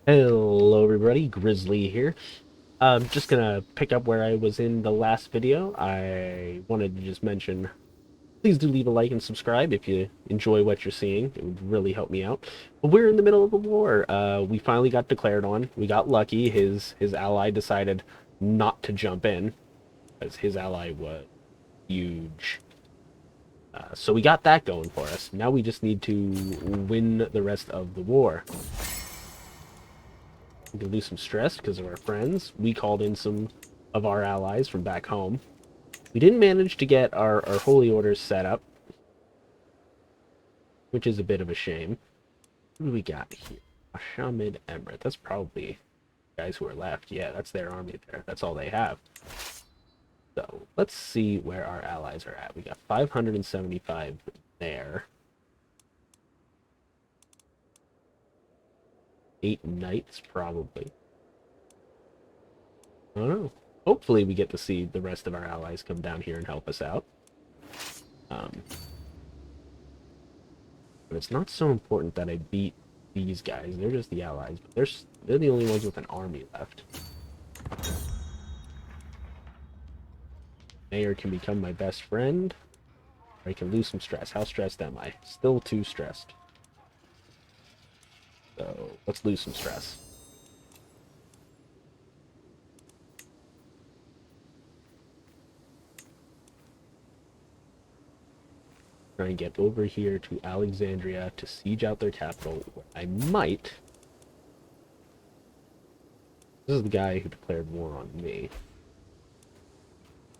Hello everybody, Grizzly here. Just gonna pick up where I was in the last video. I wanted to just mention, please do leave a like and subscribe if you enjoy what you're seeing. It would really help me out. But we're in the middle of a war. We finally got declared on. We got lucky. His ally decided not to jump in, because his ally was huge. So we got that going for us. Now we just need to win the rest of the war. We can lose some stress because of our friends. We called in some of our allies from back home. We didn't manage to get our holy orders set up, which is a bit of a shame. What do we got here? Ashamid Emirates. That's probably guys who are left. Yeah, that's their army there. That's all they have. So let's see where our allies are at. We got 575 there. 8 knights, probably. I don't know. Hopefully we get to see the rest of our allies come down here and help us out. But it's not so important that I beat these guys. They're just the allies. But they're the only ones with an army left. Mayor can become my best friend. Or I can lose some stress. How stressed am I? Still too stressed. So let's lose some stress. Try and get over here to Alexandria to siege out their capital. I might. This is the guy who declared war on me.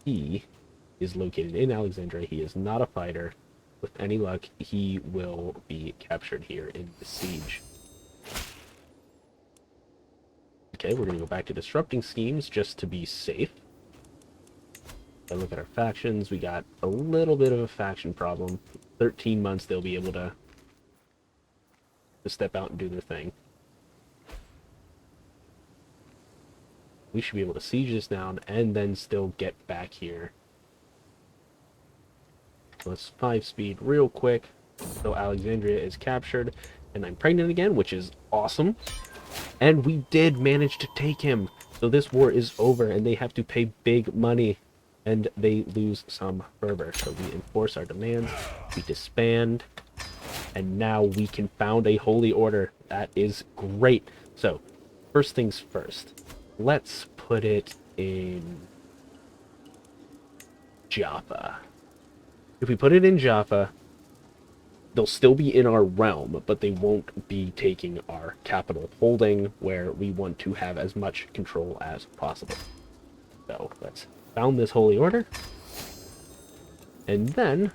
He is located in Alexandria. He is not a fighter. With any luck, he will be captured here in the siege. Okay, we're going to go back to disrupting schemes just to be safe. I look at our factions. We got a little bit of a faction problem. 13 months they'll be able to step out and do their thing. We should be able to siege this down and then still get back here. Let's 5-speed real quick. So Alexandria is captured, and I'm pregnant again, which is awesome. And we did manage to take him. So this war is over, and they have to pay big money, and they lose some fervor. So we enforce our demands, we disband, and now we can found a holy order. That is great. So first things first, let's put it in Jaffa. If we put it in Jaffa, they'll still be in our realm, but they won't be taking our capital holding, where we want to have as much control as possible. So let's found this holy order, and then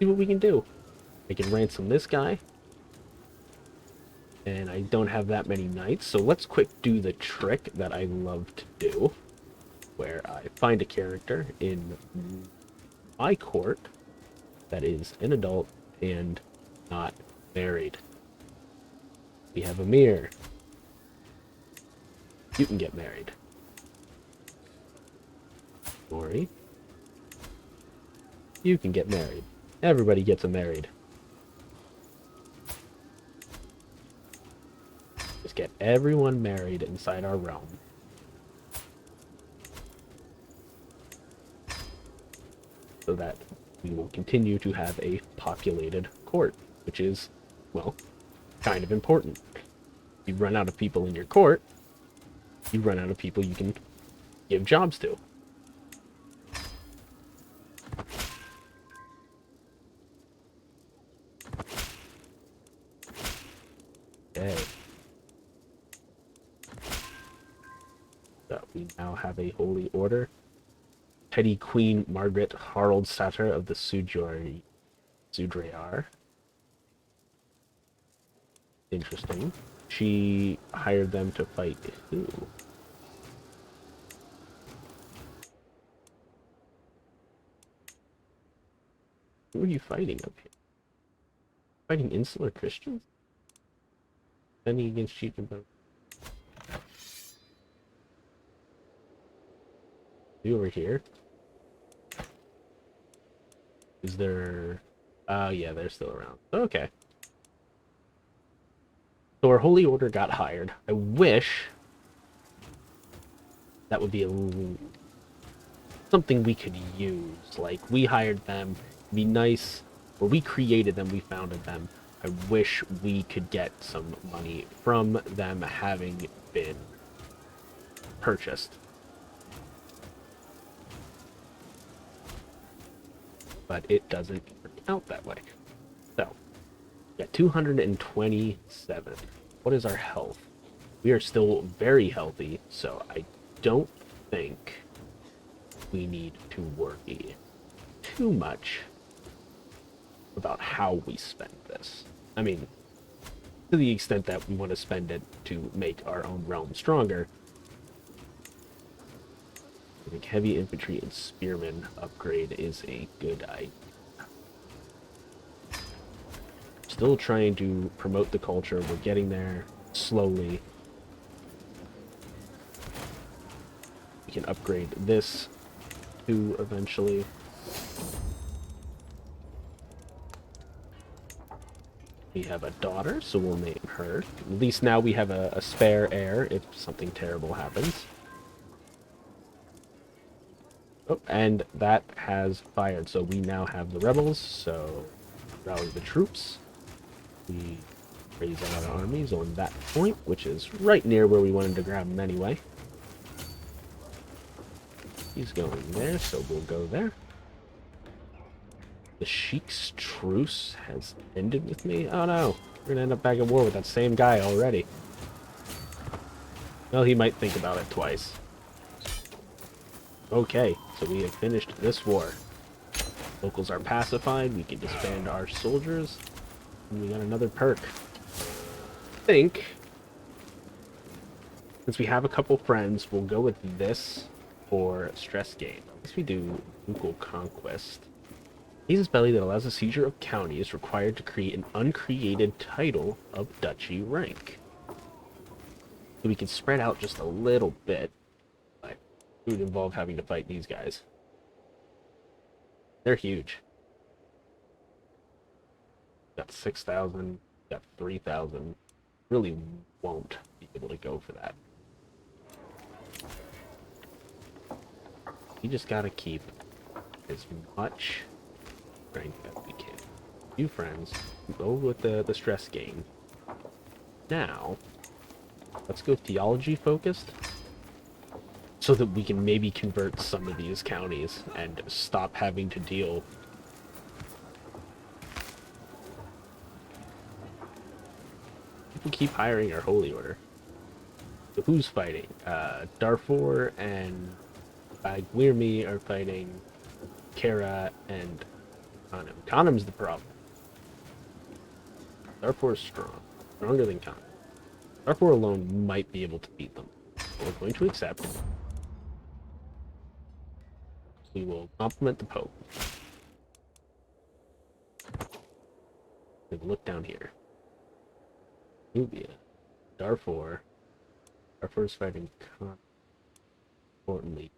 see what we can do. I can ransom this guy, and I don't have that many knights, so let's quick do the trick that I love to do, where I find a character in my court that is an adult and not married. We have Amir. You can get married. Nori. You can get married. Everybody gets married. Just get everyone married inside our realm. So that we will continue to have a populated court, which is, well, kind of important. If you run out of people in your court, you run out of people you can give jobs to. Okay. So we now have a holy order. Petty Queen Margaret Harald Satter of the Sudreyar. Interesting. She hired them to fight who? Who are you fighting up here? Fighting insular Christians? Defending against cheap and you over here? Is there... Oh, yeah, they're still around. Okay. So our Holy Order got hired. I wish that would be something we could use. Like, we hired them. It'd be nice. Or we created them. We founded them. I wish we could get some money from them having been purchased. But it doesn't work out that way. So, yeah, 227. What is our health? We are still very healthy, so I don't think we need to worry too much about how we spend this. I mean, to the extent that we want to spend it to make our own realm stronger. I think heavy infantry and spearmen upgrade is a good idea. Still trying to promote the culture. We're getting there slowly. We can upgrade this too eventually. We have a daughter, so we'll name her. At least now we have a spare heir if something terrible happens. Oh, and that has fired, so we now have the rebels, so rally the troops. We raise our armies on that point, which is right near where we wanted to grab them anyway. He's going there, so we'll go there. The Sheik's truce has ended with me. Oh no, we're gonna end up back at war with that same guy already. Well, he might think about it twice. Okay, so we have finished this war. Locals are pacified, we can disband our soldiers, and we got another perk. I think, since we have a couple friends, we'll go with this for stress gain. Let's we do local conquest. Casus Belli that allows a seizure of county is required to create an uncreated title of duchy rank. So we can spread out just a little bit, but it would involve having to fight these guys. They're huge. Got 6,000, got 3,000. Really won't be able to go for that. We just gotta keep as much strength as we can. Few friends, go with the stress gain. Now, let's go theology focused, so that we can maybe convert some of these counties and stop having to deal. People keep hiring our Holy Order. So who's fighting? Darfur and Bagwirmi are fighting Kara and Khanum. Khanum's the problem. Darfur is strong. Stronger than Khanum. Darfur alone might be able to beat them. We're going to accept. We will compliment the Pope. We'll look down here. Nubia. Darfur. Darfur is fighting Khanum. Importantly,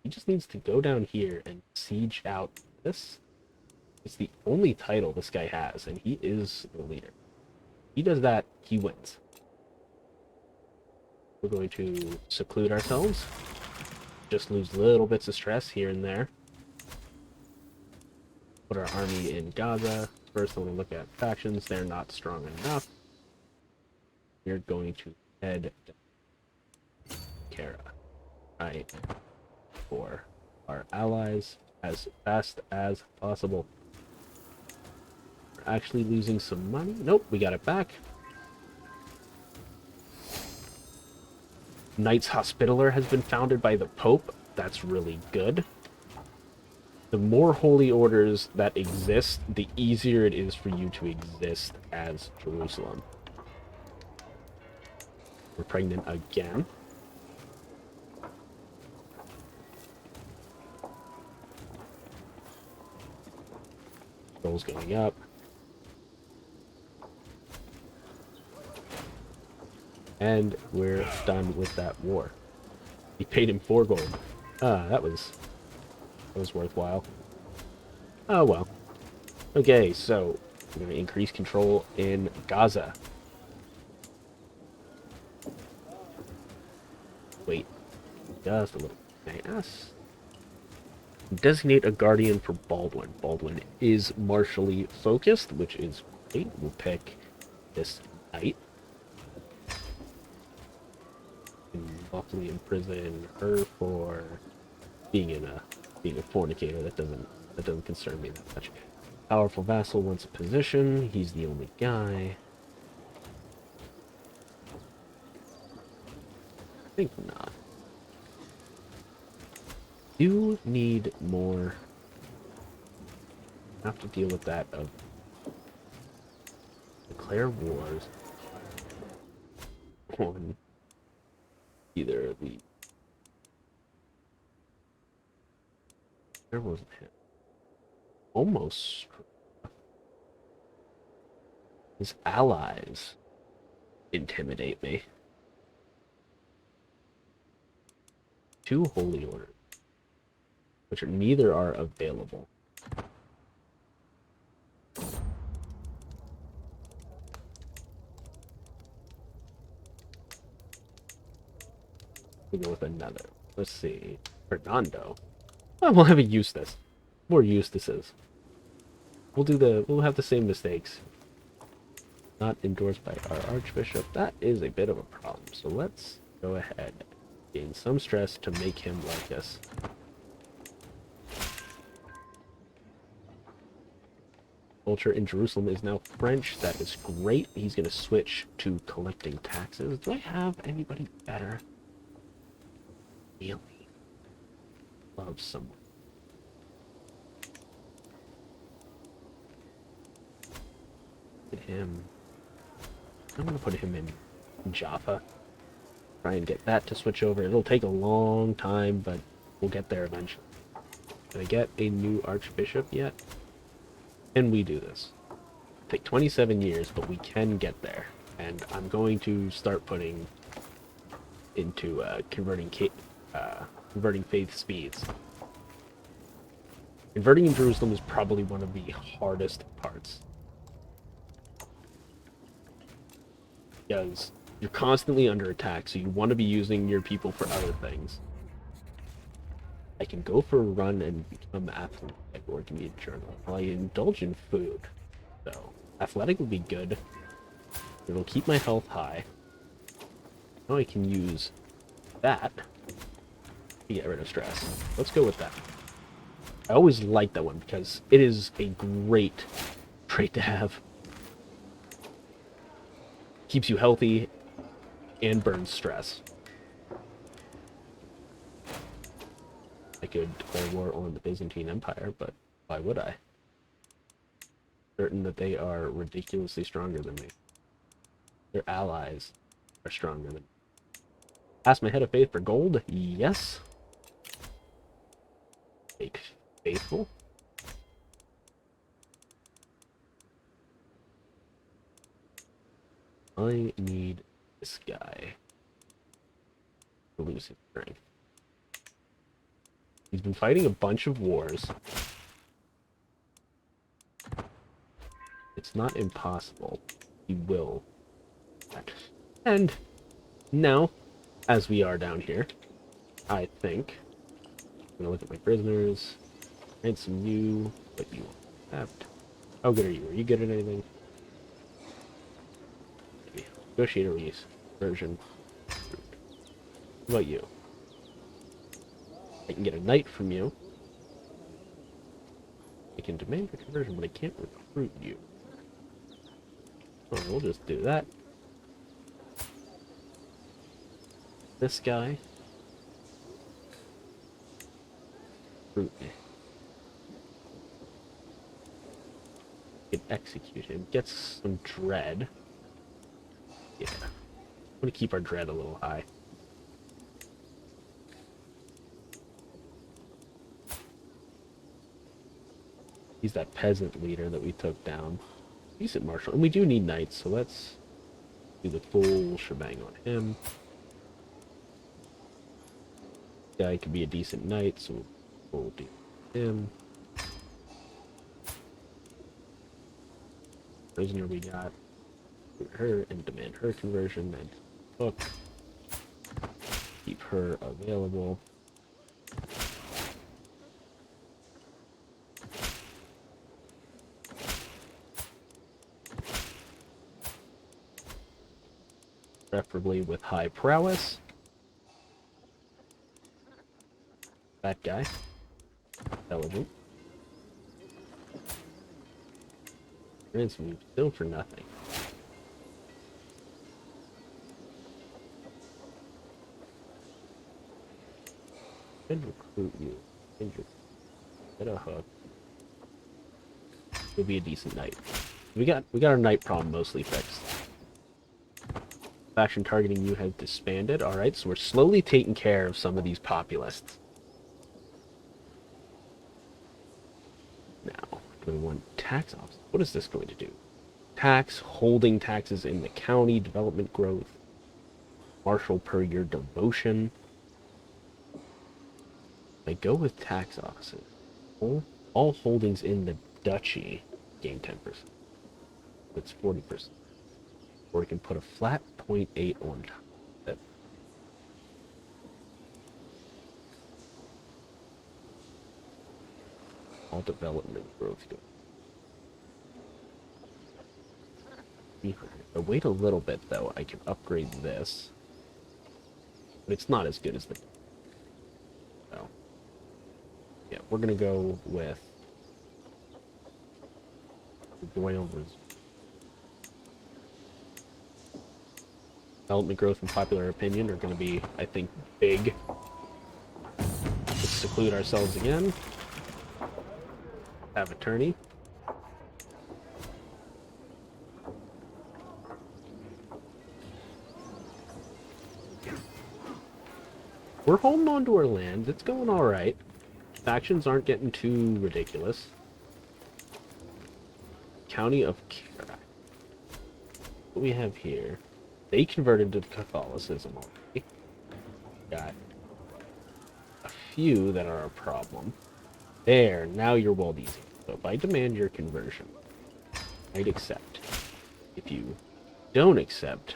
he just needs to go down here and siege out this. It's the only title this guy has, and he is the leader. He does that, he wins. We're going to seclude ourselves. Just lose little bits of stress here and there. Put our army in Gaza. First, I want to look at factions. They're not strong enough. We're going to head down Kara. Right. For our allies as fast as possible. We're actually losing some money. Nope, we got it back. Knights Hospitaller has been founded by the Pope. That's really good. The more holy orders that exist, the easier it is for you to exist as Jerusalem. We're pregnant again. Goals going up. And we're done with that war. We paid him 4 gold. That was worthwhile. Oh well. Okay, so we're going to increase control in Gaza. wait just a little. Yes. Designate a guardian for Baldwin. Baldwin is martially focused, which is great. We'll pick this knight. And lawfully imprison her for being a fornicator. That doesn't concern me that much. Powerful vassal wants a position. He's the only guy. I think not. Do need more. Have to deal with that of declare wars on either the. There wasn't him. Almost. His allies intimidate me. 2 holy orders, which neither are available. We go with another. Let's see. Fernando. Oh, we'll have a Eustace. More Eustaces. We'll have the same mistakes. Not endorsed by our Archbishop. That is a bit of a problem. So let's go ahead and gain some stress to make him like us. Culture in Jerusalem is now French. That is great. He's going to switch to collecting taxes. Do I have anybody better? Really? Love someone. Look at him. I'm going to put him in Jaffa. Try and get that to switch over. It'll take a long time, but we'll get there eventually. Did I get a new Archbishop yet? Can we do this? It'll take 27 years, but we can get there. And I'm going to start putting into converting faith speeds. Converting in Jerusalem is probably one of the hardest parts. Because you're constantly under attack, so you want to be using your people for other things. I can go for a run and become athletic, or give me a journal. While I indulge in food. So, athletic would be good. It'll keep my health high. Now I can use that to get rid of stress. Let's go with that. I always like that one because it is a great trait to have. Keeps you healthy and burns stress. I could declare war on the Byzantine Empire, but why would I? Certain that they are ridiculously stronger than me. Their allies are stronger than me. Pass my head of faith for gold? Yes. Make faithful. I need this guy to lose his strength. He's been fighting a bunch of wars. It's not impossible. He will. And now, as we are down here, I think I'm gonna look at my prisoners. Ransom you, but you accept. How good are you? Are you good at anything? Maybe. Negotiate a release. Version. What about you? I can get a knight from you. I can demand a conversion, but I can't recruit you. Oh, we'll just do that. This guy. Recruit me. I can execute him. Gets some dread. Yeah. I'm gonna keep our dread a little high. He's that peasant leader that we took down. Decent marshal. And we do need knights, so let's do the full shebang on him. Guy could be a decent knight, so we'll do him. Prisoner we got. Her and demand her conversion and book. Keep her available. Preferably with high prowess. That guy. Intelligent. Rinse move still for nothing. Should recruit you. Get a hook. You'll be a decent knight. We got our knight problem mostly fixed. Faction targeting you has disbanded. Alright, so we're slowly taking care of some of these populists. Now, do we want tax office? What is this going to do? Tax, holding taxes in the county, development growth, marshal per year devotion. I go with tax offices. All holdings in the duchy gain 10%. It's 40%. Or we can put a flat 0.8 on top of it. All development growth go. But wait a little bit though, I can upgrade this. But it's not as good as the... So, yeah, we're gonna go with the Bouillon. Development growth and popular opinion are going to be, I think, big. Let's seclude ourselves again. Have attorney. We're holding on to our land. It's going alright. Factions aren't getting too ridiculous. County of Kira. What we have here. They converted to Catholicism already. Got a few that are a problem. There, now you're walled easy. So if I demand your conversion, I'd accept. If you don't accept,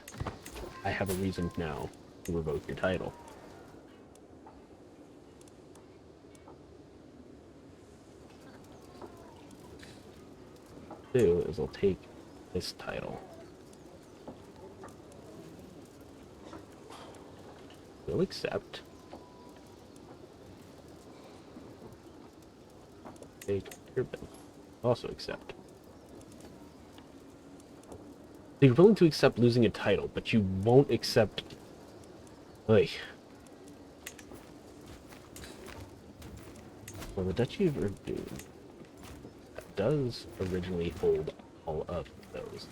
I have a reason now to revoke your title. What I'll do is I'll take this title. We'll accept. Take your bill. Also accept. So you're willing to accept losing a title, but you won't accept... Well, the Duchy of Verdun does originally hold all of those.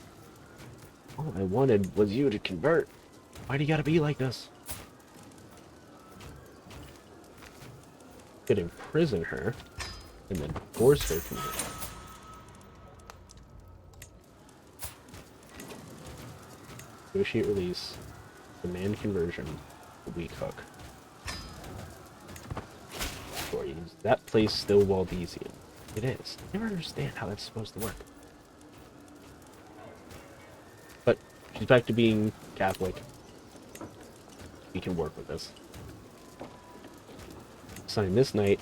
All I wanted was you to convert. Why do you gotta be like this? Could imprison her and then force her to convert. Negotiate release, demand conversion, weak hook. Is that place still Waldesian? It is. I never understand how that's supposed to work. But she's back to being Catholic. We can work with this. Assign this knight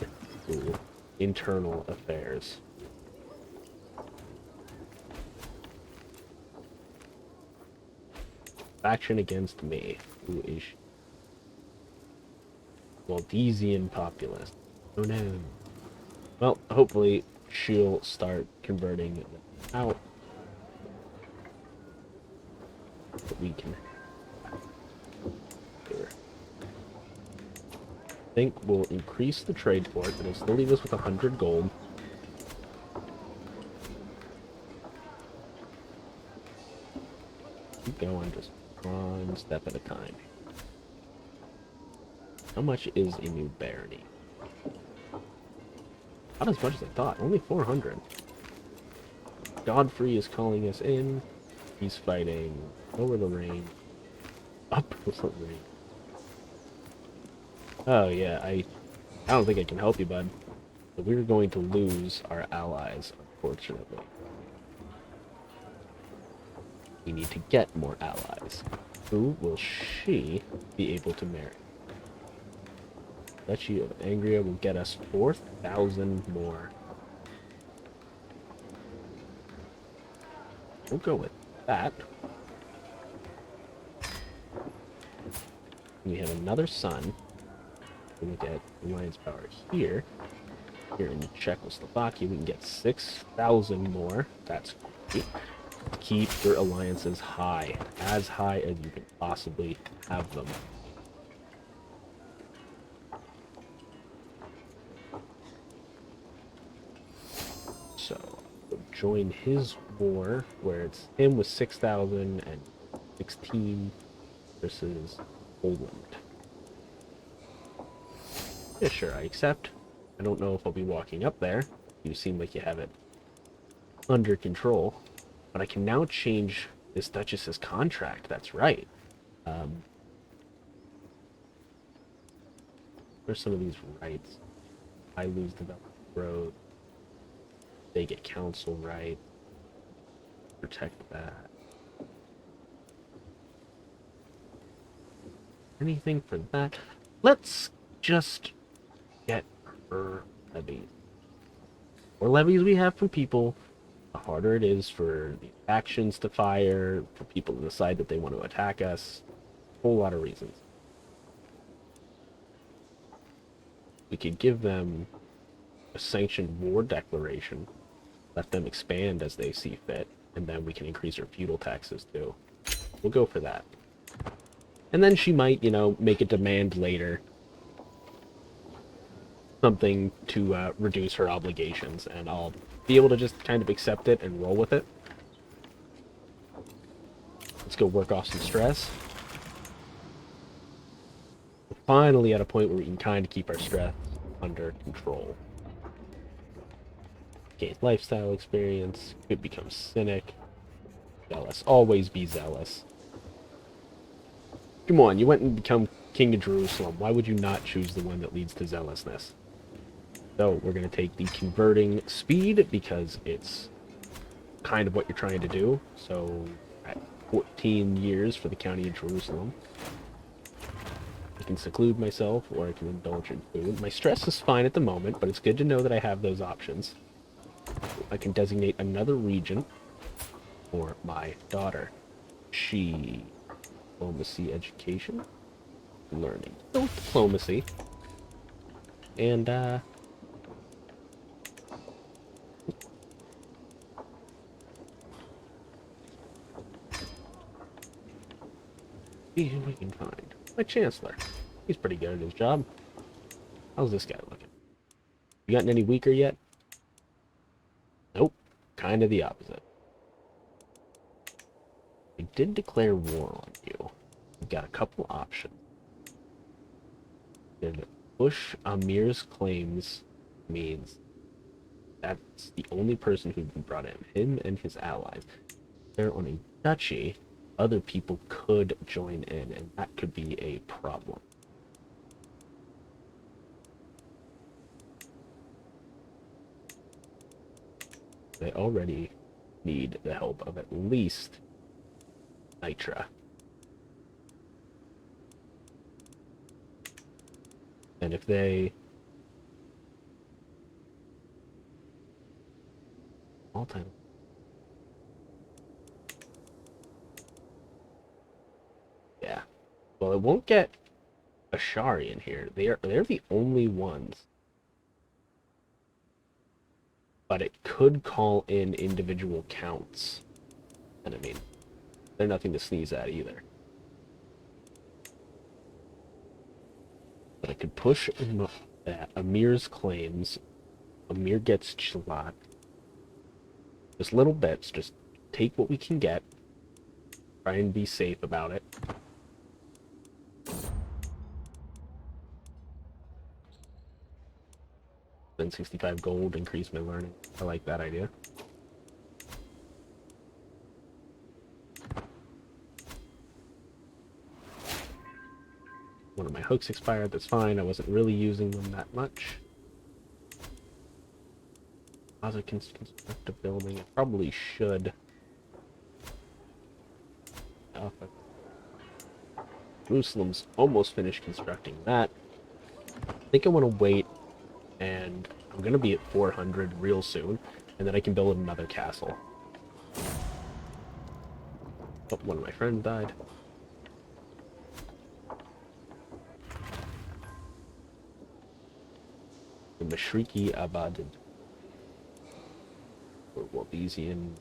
to internal affairs. Faction against me. Who is she? Waldesian populist. Oh no. Well, hopefully she'll start converting them out. But we can do her. I think we'll increase the trade for it, but it'll still leave us with 100 gold. Keep going, just one step at a time. How much is a new barony? Not as much as I thought, only 400. Godfrey is calling us in. He's fighting over the range. Up the range. Oh yeah, I don't think I can help you, bud. But we're going to lose our allies, unfortunately. We need to get more allies. Who will she be able to marry? Duchy of Angria will get us 4,000 more. We'll go with that. We have another sun. We get alliance power here. Here in Czechoslovakia, we can get 6,000 more. That's great. Keep your alliances high, as high as you can possibly have them. So, we'll join his war, where it's him with 6,000 and 16 versus Poland. Yeah, sure, I accept. I don't know if I'll be walking up there. You seem like you have it under control. But I can now change this Duchess's contract. That's right. Where's some of these rights? I lose development growth. They get council right. Protect that. Anything for that? Let's just get her levies. The more levies we have from people, the harder it is for the factions to fire, for people to decide that they want to attack us. A whole lot of reasons. We could give them a sanctioned war declaration, let them expand as they see fit, and then we can increase our feudal taxes too. We'll go for that. And then she might, you know, make a demand later. Something to reduce her obligations, and I'll be able to just kind of accept it and roll with it. Let's go work off some stress. We're finally at a point where we can kind of keep our stress under control. Gain lifestyle experience, could become cynic, zealous, always be zealous. Come on, you went and become King of Jerusalem. Why would you not choose the one that leads to zealousness? So we're going to take the converting speed because it's kind of what you're trying to do. So at 14 years for the county of Jerusalem. I can seclude myself or I can indulge in food. My stress is fine at the moment, but it's good to know that I have those options. I can designate another region for my daughter. She... Diplomacy, education, learning. So diplomacy. And, see who we can find. My chancellor. He's pretty good at his job. How's this guy looking? You gotten any weaker yet? Nope. Kind of the opposite. I did declare war on you. We've got a couple options. And push Amir's claims means that's the only person who's been brought in. Him and his allies. They're on a duchy. Other people could join in, and that could be a problem. They already need the help of at least Nitra. And if they... all time. Yeah. Well, it won't get Ashari in here. They're the only ones. But it could call in individual counts. And I mean, they're nothing to sneeze at either. But I could push Amir's claims. Amir gets Chilat. Just little bits. Just take what we can get. Try and be safe about it. Then 65 gold, increase my learning. I like that idea. One of my hooks expired, that's fine. I wasn't really using them that much. As I can construct a building, I probably should. Jerusalem's almost finished constructing that. think I want to wait, and I'm going to be at 400 real soon, and then I can build another castle. Oh, one of my friends died. The Mashriki Abad. Or Waldesian.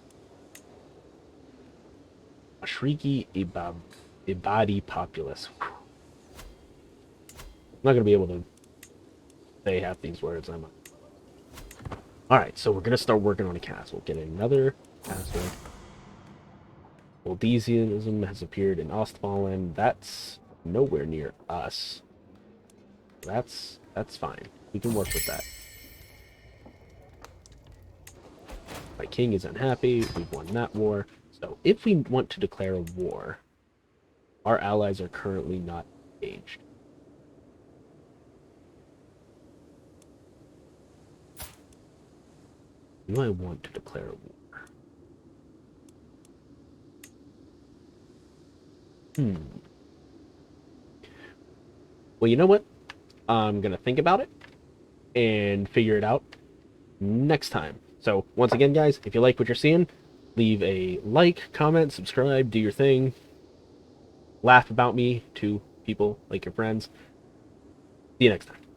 Mashriki Ibadi populace. I'm not going to be able to say half these words. Alright, so we're going to start working on a castle. Get another castle. Waldesianism has appeared in Ostfalen. That's nowhere near us. That's fine. We can work with that. My king is unhappy. We've won that war. So if we want to declare a war, our allies are currently not engaged. Do I want to declare a war? Well, you know what? I'm going to think about it and figure it out next time. So, once again, guys, if you like what you're seeing, leave a like, comment, subscribe, do your thing. Laugh about me to people like your friends. See you next time.